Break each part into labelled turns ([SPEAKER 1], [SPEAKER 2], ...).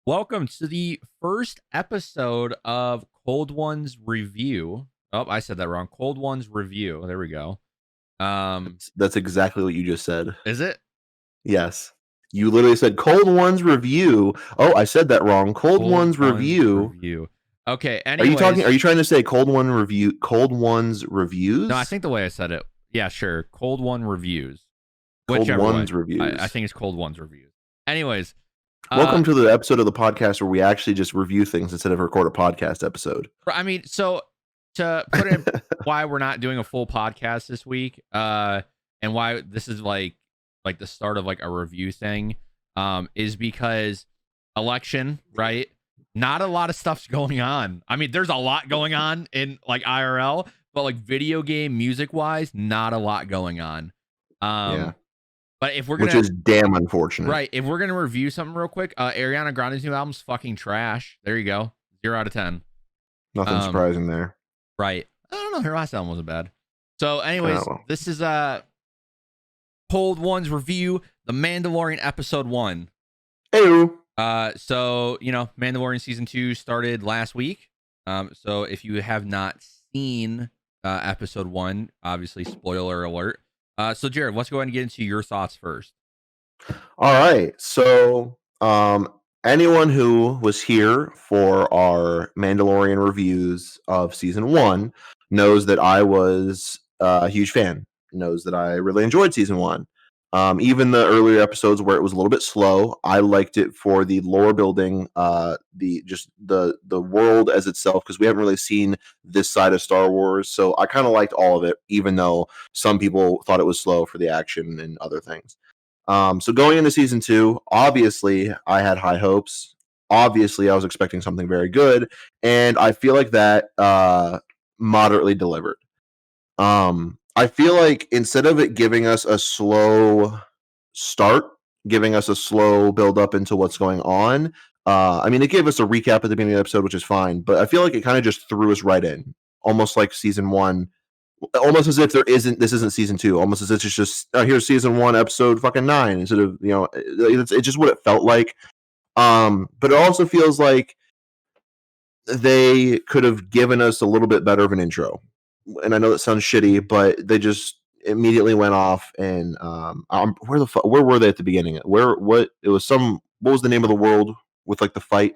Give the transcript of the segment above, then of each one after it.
[SPEAKER 1] Welcome to the first episode of Cold One's Review. Oh, I said that wrong. Cold One's Review. There we go.
[SPEAKER 2] That's exactly what you just said.
[SPEAKER 1] Is it?
[SPEAKER 2] Yes. You literally said Cold One's Review. Oh, I said that wrong. Cold One's Review.
[SPEAKER 1] Okay,
[SPEAKER 2] Are you
[SPEAKER 1] anyways.
[SPEAKER 2] trying to say Cold One's Reviews?
[SPEAKER 1] No, I think the way I said it. Yeah, sure. Cold One Reviews.
[SPEAKER 2] Cold
[SPEAKER 1] Whichever
[SPEAKER 2] One's
[SPEAKER 1] way.
[SPEAKER 2] Reviews.
[SPEAKER 1] I think it's Cold One's Reviews. Anyways.
[SPEAKER 2] Welcome to the episode of the podcast where we actually just review things instead of record a podcast episode.
[SPEAKER 1] I mean, so to put in why we're not doing a full podcast this week, and why this is like the start of like a review thing, is because election, right? Not a lot of stuff's going on. I mean, there's a lot going on in like IRL, but like video game music wise, not a lot going on.
[SPEAKER 2] Yeah.
[SPEAKER 1] But if we're gonna,
[SPEAKER 2] which is damn unfortunate,
[SPEAKER 1] right? If we're gonna review something real quick, Ariana Grande's new album's fucking trash. There you go, 0 out of 10.
[SPEAKER 2] Nothing surprising there,
[SPEAKER 1] right? I don't know. Her last album wasn't bad. So, anyways, this is Cold One's Review, The Mandalorian Episode 1.
[SPEAKER 2] Ew.
[SPEAKER 1] So Mandalorian Season 2 started last week. So if you have not seen Episode 1, obviously spoiler alert. So Jared, let's go ahead and get into your thoughts first.
[SPEAKER 2] All right. So, anyone who was here for our Mandalorian reviews of Season 1 knows that I was a huge fan, knows that I really enjoyed Season 1. Even the earlier episodes where it was a little bit slow, I liked it for the lore building, the world as itself, because we haven't really seen this side of Star Wars. So I kind of liked all of it, even though some people thought it was slow for the action and other things. So going into Season 2, obviously I had high hopes. Obviously I was expecting something very good, and I feel like that moderately delivered. I feel like instead of it giving us a slow start, giving us a slow build up into what's going on, I mean, it gave us a recap at the beginning of the episode, which is fine, but I feel like it kind of just threw us right in, almost like Season 1, almost as if this isn't Season 2, almost as if it's just, here's Season 1, Episode fucking 9, instead of, it's just what it felt like. But it also feels like they could have given us a little bit better of an intro. And I know that sounds shitty, but they just immediately went off and where were they at the beginning? What was the name of the world with like the fight?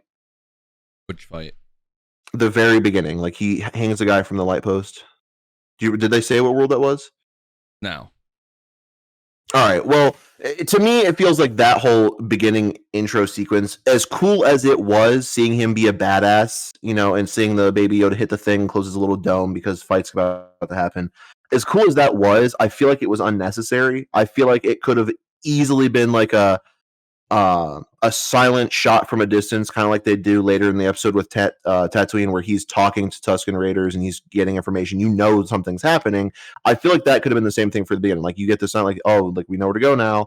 [SPEAKER 1] Which fight?
[SPEAKER 2] The very beginning, like he hangs a guy from the light post. Did they say what world that was?
[SPEAKER 1] No.
[SPEAKER 2] All right. Well, to me, it feels like that whole beginning intro sequence, as cool as it was, seeing him be a badass, and seeing the Baby Yoda hit the thing, close his little dome because fight's about to happen. As cool as that was, I feel like it was unnecessary. I feel like it could have easily been like a silent shot from a distance, kind of like they do later in the episode with Tatooine, where he's talking to Tusken Raiders and he's getting information. Something's happening. I feel like that could have been the same thing for the beginning. Like you get the sound like, oh, like we know where to go now.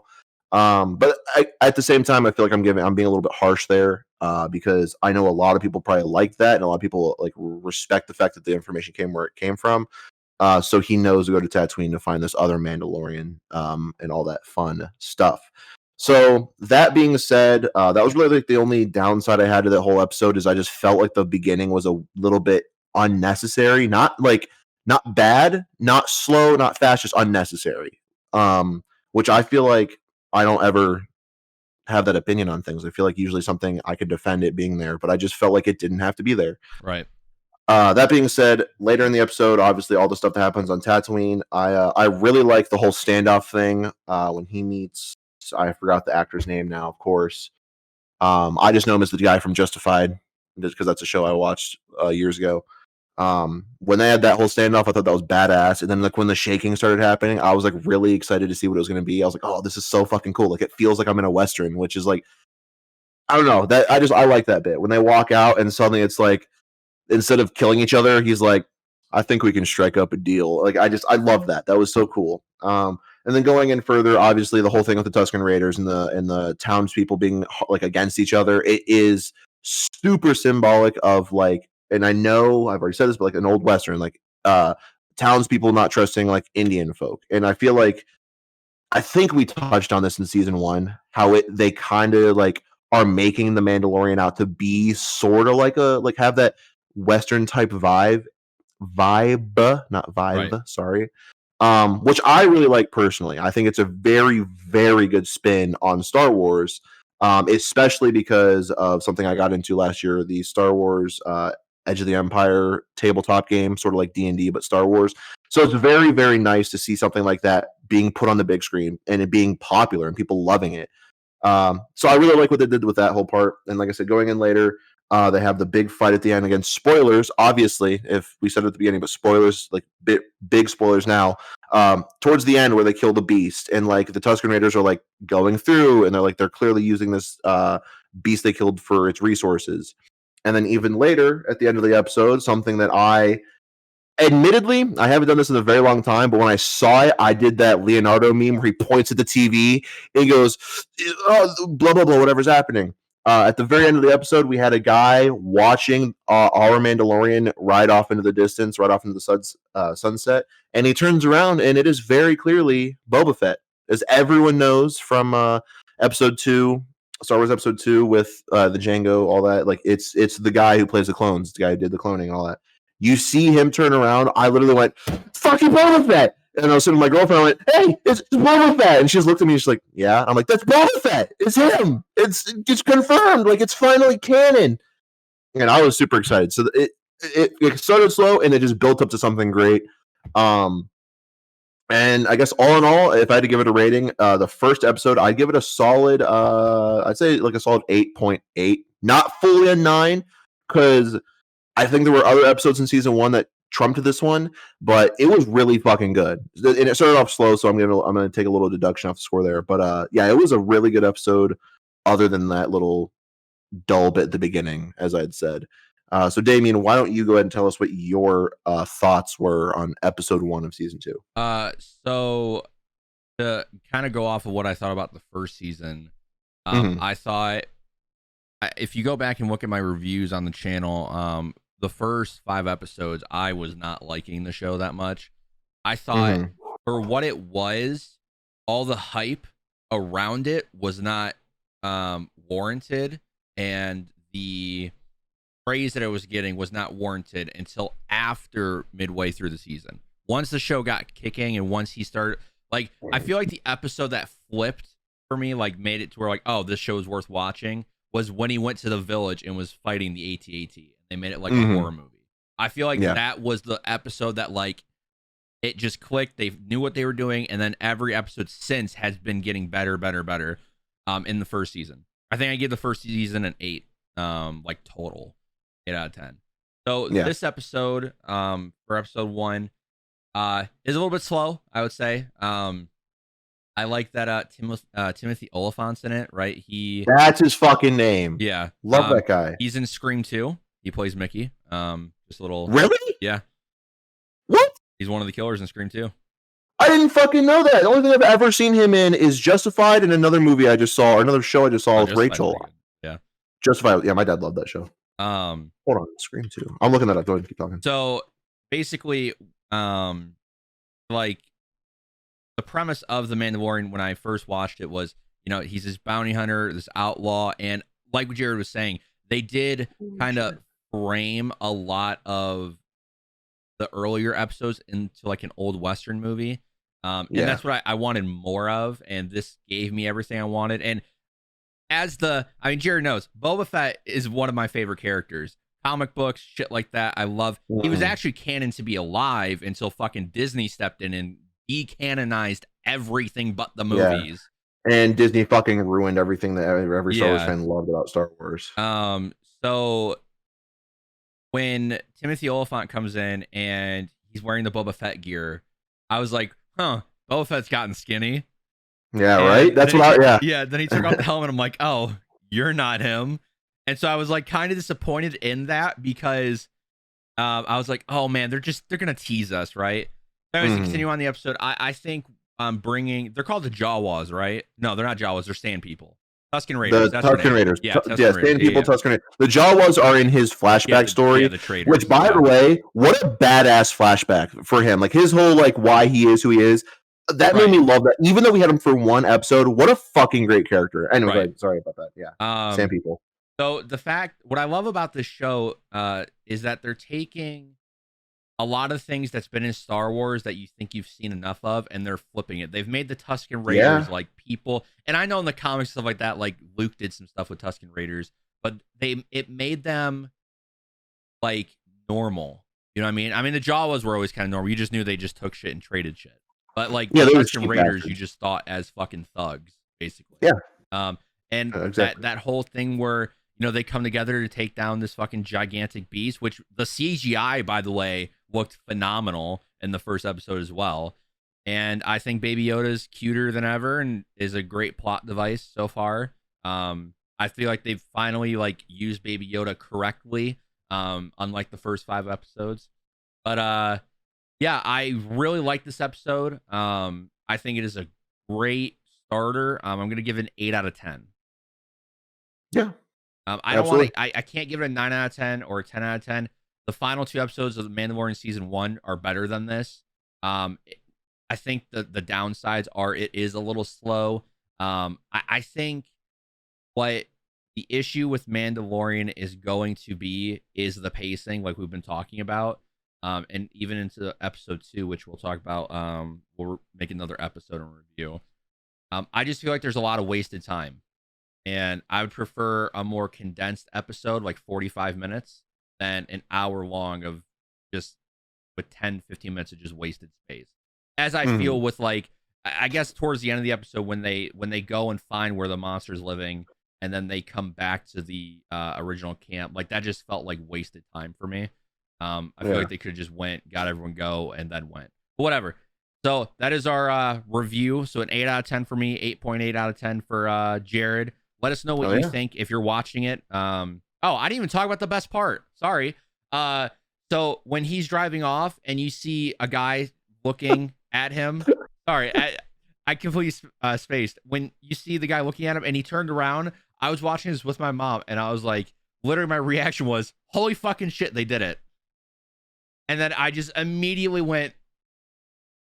[SPEAKER 2] But at the same time, I feel like I'm being a little bit harsh there because I know a lot of people probably like that, and a lot of people like respect the fact that the information came where it came from. So he knows to go to Tatooine to find this other Mandalorian and all that fun stuff. So that being said, that was really like the only downside I had to that whole episode is I just felt like the beginning was a little bit unnecessary. Not bad, not slow, not fast, just unnecessary. Which I feel like I don't ever have that opinion on things. I feel like usually something I could defend it being there, but I just felt like it didn't have to be there.
[SPEAKER 1] Right.
[SPEAKER 2] That being said, later in the episode, obviously all the stuff that happens on Tatooine, I really like the whole standoff thing when he meets. I forgot the actor's name now, of course. I just know him as the guy from Justified, just because that's a show I watched years ago. When they had that whole standoff, I thought that was badass. And then like when the shaking started happening, I was like really excited to see what it was going to be. I was like, oh, this is so fucking cool. Like it feels like I'm in a Western, which is like, I don't know. I like that bit. When they walk out and suddenly it's like, instead of killing each other, he's like, I think we can strike up a deal. Like I love that. That was so cool. And then going in further, obviously the whole thing with the Tusken Raiders and the townspeople being like against each other, it is super symbolic of like, and I know I've already said this, but like an old Western, like townspeople not trusting like Indian folk. And I feel like I think we touched on this in Season 1, how they kind of like are making the Mandalorian out to be sort of like have that Western type vibe, not
[SPEAKER 1] Right.
[SPEAKER 2] vibe, sorry. Which I really like personally. I think it's a very, very good spin on Star Wars, especially because of something I got into last year, the Star Wars Edge of the Empire tabletop game, sort of like D&D, but Star Wars. So it's very, very nice to see something like that being put on the big screen and it being popular and people loving it. So I really like what they did with that whole part. And like I said, going in later, they have the big fight at the end. Again, spoilers, obviously, if we said it at the beginning, but spoilers, like big spoilers now. Towards the end, where they kill the beast, and like the Tusken Raiders are like going through, and they're clearly using this beast they killed for its resources. And then even later, at the end of the episode, something that I admittedly, I haven't done this in a very long time, but when I saw it, I did that Leonardo meme where he points at the TV and he goes, oh, blah, blah, blah, whatever's happening. At the very end of the episode, we had a guy watching our Mandalorian ride off into the distance, right off into the sunset, and he turns around and it is very clearly Boba Fett. As everyone knows from episode 2, Star Wars episode 2 with the Django, all that, like it's the guy who plays the clones, the guy who did the cloning and all that. You see him turn around. I literally went, fucking Boba Fett. And I was sitting with my girlfriend. I went, hey, it's Boba Fett. And she just looked at me. She's like, yeah. I'm like, that's Boba Fett. It's him. It's confirmed. Like, it's finally canon. And I was super excited. So it started slow and it just built up to something great. And I guess all in all, if I had to give it a rating, the first episode, I'd give it a solid, I'd say like a solid 8.8. Not fully a 9, because I think there were other episodes in season 1 that trumped this one, but it was really fucking good. And it started off slow, so I'm gonna take a little deduction off the score there. But yeah, it was a really good episode, other than that little dull bit at the beginning, as I had said. So Damien, why don't you go ahead and tell us what your thoughts were on episode 1 of season 2?
[SPEAKER 1] So to kind of go off of what I thought about the first season, I thought, if you go back and look at my reviews on the channel, the first 5 episodes, I was not liking the show that much. I thought for what it was, all the hype around it was not warranted, and the praise that I was getting was not warranted until after midway through the season. Once the show got kicking and once he started, like, I feel like the episode that flipped for me, like, made it to where, like, oh, this show is worth watching, was when he went to the village and was fighting the AT-AT. They made it like a horror movie. I feel like that was the episode that, like, it just clicked. They knew what they were doing, and then every episode since has been getting better in the first season. I think I gave the first season an 8, like total 8 out of 10. So this episode, for episode 1, is a little bit slow, I would say. I like that Timothy Olyphant's in it, right?
[SPEAKER 2] That's his fucking name.
[SPEAKER 1] Yeah.
[SPEAKER 2] Love that guy.
[SPEAKER 1] He's in Scream 2. He plays Mickey. Just a little.
[SPEAKER 2] Really?
[SPEAKER 1] Yeah.
[SPEAKER 2] What?
[SPEAKER 1] He's one of the killers in Scream 2.
[SPEAKER 2] I didn't fucking know that. The only thing I've ever seen him in is Justified, and another movie I just saw, or another show I just saw with Rachel.
[SPEAKER 1] Yeah.
[SPEAKER 2] Justified. Yeah, my dad loved that show.
[SPEAKER 1] Hold
[SPEAKER 2] on, Scream 2. I'm looking that up. Go ahead and keep talking.
[SPEAKER 1] So basically, like, the premise of The Mandalorian when I first watched it was, you know, he's this bounty hunter, this outlaw, and like what Jared was saying, they did kind of frame a lot of the earlier episodes into like an old Western movie. And that's what I wanted more of, and this gave me everything I wanted. And Jared knows, Boba Fett is one of my favorite characters. Comic books, shit like that, I love. He was actually canon to be alive until fucking Disney stepped in and decanonized everything but the movies.
[SPEAKER 2] And Disney fucking ruined everything that every Star Wars fan loved about Star Wars.
[SPEAKER 1] So when Timothy Olyphant comes in and he's wearing the Boba Fett gear, I was like, huh, Boba Fett's gotten skinny.
[SPEAKER 2] Yeah, right? That's what
[SPEAKER 1] then he took off the helmet. I'm like, oh, you're not him. And so I was like kind of disappointed in that, because I was like, oh man, they're going to tease us, right? Anyways, to continue on the episode, I think they're called the Jawas, right? No, they're not Jawas, they're Sand People. Tusken Raiders.
[SPEAKER 2] The Tusken Raiders.
[SPEAKER 1] Yeah,
[SPEAKER 2] Sand People, Tusken Raiders. The Jawas are in his flashback story,
[SPEAKER 1] the traders,
[SPEAKER 2] which, by the way, what a badass flashback for him. Like, his whole, like, why he is who he is. That made me love that. Even though we had him for one episode, what a fucking great character. Anyway, go
[SPEAKER 1] Right.
[SPEAKER 2] ahead. Sorry about that. Yeah. Sand people.
[SPEAKER 1] So what I love about this show is that they're taking a lot of things that's been in Star Wars that you think you've seen enough of, and they're flipping it. They've made the Tusken Raiders like people, and I know in the comics stuff like that, like Luke did some stuff with Tusken Raiders, but it made them like normal. You know what I mean? I mean the Jawas were always kind of normal. You just knew they just took shit and traded shit. But like the Tusken Raiders, you just thought as fucking thugs, basically.
[SPEAKER 2] Yeah.
[SPEAKER 1] And
[SPEAKER 2] exactly.
[SPEAKER 1] that whole thing where they come together to take down this fucking gigantic beast, which the CGI, by the way, looked phenomenal in the first episode as well. And I think Baby Yoda's cuter than ever and is a great plot device so far. I feel like they've finally like used Baby Yoda correctly, unlike the first 5 episodes. But yeah, I really like this episode. I think it is a great starter. I'm gonna give it an 8 out of 10.
[SPEAKER 2] Yeah.
[SPEAKER 1] I don't want to. I can't give it a 9 out of 10 or a 10 out of 10. The final 2 episodes of The Mandalorian season 1 are better than this. I think the downsides are it is a little slow. I think what the issue with Mandalorian is going to be is the pacing, like we've been talking about. And even into episode 2, which we'll talk about. We'll make another episode and review. I just feel like there's a lot of wasted time. And I would prefer a more condensed episode, like 45 minutes, than an hour long of just with 10, 15 minutes of just wasted space. As I feel with like, I guess towards the end of the episode when they go and find where the monster's living and then they come back to the original camp, like that just felt like wasted time for me. I feel like they could have just went, got everyone go, and then went. But whatever. So that is our review. So an 8 out of 10 for me, 8.8 out of 10 for Jared. Let us know what you think if you're watching it. I didn't even talk about the best part. Sorry. So when he's driving off and you see a guy looking at him, sorry, I completely spaced. When you see the guy looking at him and he turned around, I was watching this with my mom and I was like, literally my reaction was, holy fucking shit, they did it. And then I just immediately went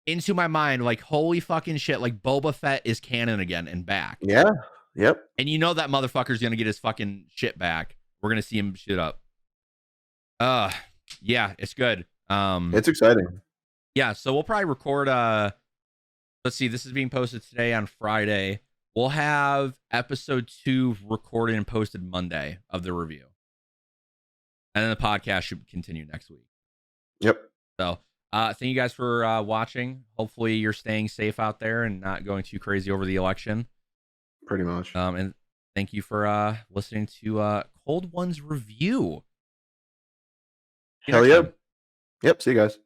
[SPEAKER 1] into my mind like, holy fucking shit, like Boba Fett is canon again and back.
[SPEAKER 2] Yeah. Yep.
[SPEAKER 1] And you know that motherfucker's gonna get his fucking shit back. We're gonna see him shit up. Yeah, it's good.
[SPEAKER 2] It's exciting.
[SPEAKER 1] Yeah, so we'll probably record let's see, this is being posted today on Friday. We'll have episode 2 recorded and posted Monday of the review. And then the podcast should continue next week.
[SPEAKER 2] Yep.
[SPEAKER 1] So thank you guys for watching. Hopefully you're staying safe out there and not going too crazy over the election.
[SPEAKER 2] Pretty much.
[SPEAKER 1] And thank you for listening to Cold One's review.
[SPEAKER 2] Hell yeah. Yep. See you guys.